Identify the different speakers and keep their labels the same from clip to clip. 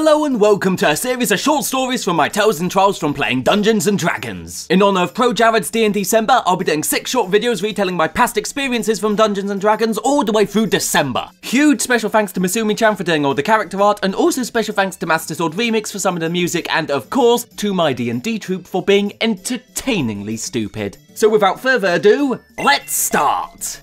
Speaker 1: Hello and welcome to a series of short stories from my tales and trials from playing Dungeons & Dragons. In honour of Pro Jared's D&D December, I'll be doing 6 short videos retelling my past experiences from Dungeons & Dragons all the way through December. Huge special thanks to Masumi-chan for doing all the character art, and also special thanks to Master Sword Remix for some of the music, and of course, to my D&D troupe for being entertainingly stupid. So without further ado, let's start!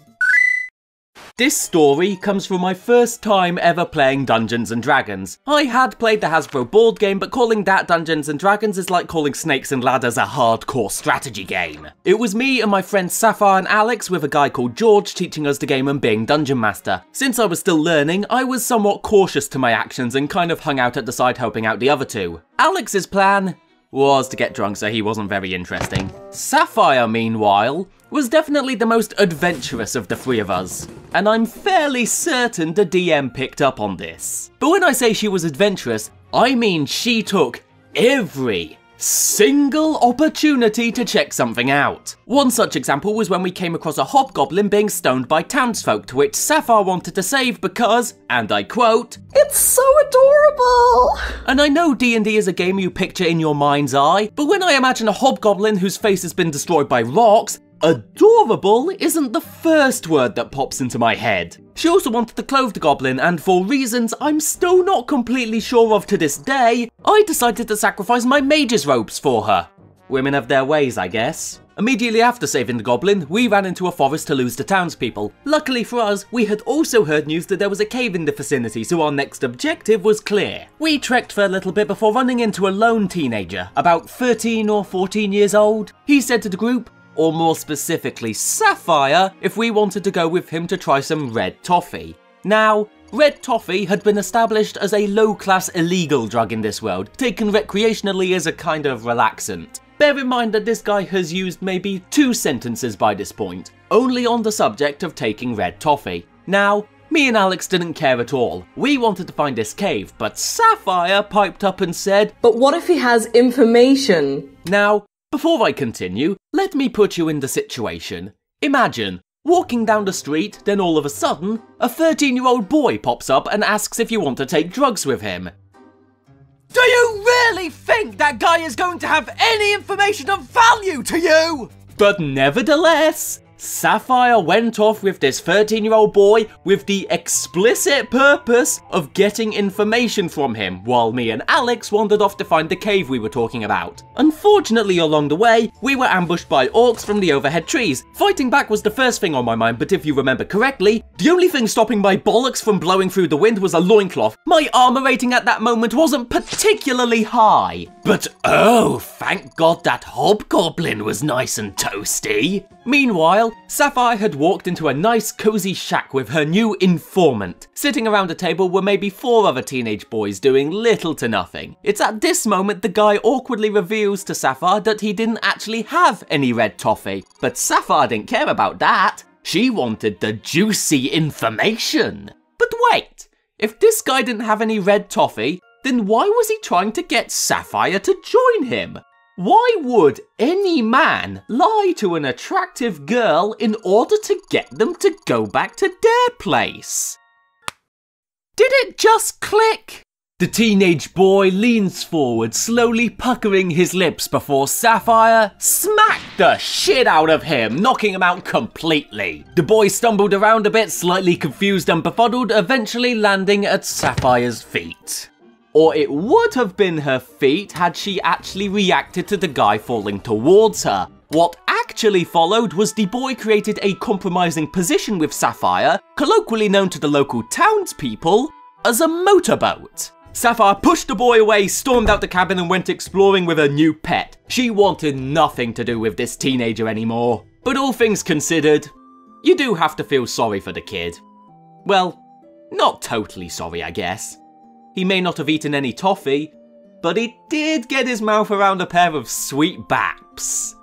Speaker 1: This story comes from my first time ever playing Dungeons & Dragons. I had played the Hasbro board game, but calling that Dungeons & Dragons is like calling Snakes and Ladders a hardcore strategy game. It was me and my friends Sapphire and Alex with a guy called George teaching us the game and being Dungeon Master. Since I was still learning, I was somewhat cautious to my actions and kind of hung out at the side helping out the other two. Alex's plan was to get drunk, so he wasn't very interesting. Sapphire, meanwhile, was definitely the most adventurous of the three of us, and I'm fairly certain the DM picked up on this. But when I say she was adventurous, I mean she took every single opportunity to check something out. One such example was when we came across a hobgoblin being stoned by townsfolk, to which Sapphire wanted to save because, and I quote, "It's so adorable!" And I know D&D is a game you picture in your mind's eye, but when I imagine a hobgoblin whose face has been destroyed by rocks, adorable isn't the first word that pops into my head. She also wanted to clothe the goblin, and for reasons I'm still not completely sure of to this day, I decided to sacrifice my mage's robes for her. Women have their ways, I guess. Immediately after saving the goblin, we ran into a forest to lose the townspeople. Luckily for us, we had also heard news that there was a cave in the vicinity, so our next objective was clear. We trekked for a little bit before running into a lone teenager, about 13 or 14 years old. He said to the group, or more specifically Sapphire, if we wanted to go with him to try some red toffee. Now, red toffee had been established as a low-class illegal drug in this world, taken recreationally as a kind of relaxant. Bear in mind that this guy has used maybe 2 sentences by this point, only on the subject of taking red toffee. Now, me and Alex didn't care at all. We wanted to find this cave, but Sapphire piped up and said,
Speaker 2: "But what if he has information?"
Speaker 1: Now, before I continue, let me put you in the situation. Imagine walking down the street, then all of a sudden, a 13-year-old boy pops up and asks if you want to take drugs with him. Do you really think that guy is going to have any information of value to you? But nevertheless, Sapphire went off with this 13-year-old boy with the explicit purpose of getting information from him, while me and Alex wandered off to find the cave we were talking about. Unfortunately, along the way, we were ambushed by orcs from the overhead trees. Fighting back was the first thing on my mind, but if you remember correctly, the only thing stopping my bollocks from blowing through the wind was a loincloth. My armor rating at that moment wasn't particularly high. But oh, thank God that hobgoblin was nice and toasty. Meanwhile, Sapphire had walked into a nice cozy shack with her new informant. Sitting around a table were maybe 4 other teenage boys doing little to nothing. It's at this moment the guy awkwardly reveals to Sapphire that he didn't actually have any red toffee. But Sapphire didn't care about that. She wanted the juicy information. But wait, if this guy didn't have any red toffee, then why was he trying to get Sapphire to join him? Why would any man lie to an attractive girl in order to get them to go back to their place? Did it just click? The teenage boy leans forward, slowly puckering his lips before Sapphire smacked the shit out of him, knocking him out completely. The boy stumbled around a bit, slightly confused and befuddled, eventually landing at Sapphire's feet. Or it would have been her feet had she actually reacted to the guy falling towards her. What actually followed was the boy created a compromising position with Sapphire, colloquially known to the local townspeople as a motorboat. Sapphire pushed the boy away, stormed out the cabin and went exploring with her new pet. She wanted nothing to do with this teenager anymore. But all things considered, you do have to feel sorry for the kid. Well, not totally sorry, I guess. He may not have eaten any toffee, but he did get his mouth around a pair of sweet baps.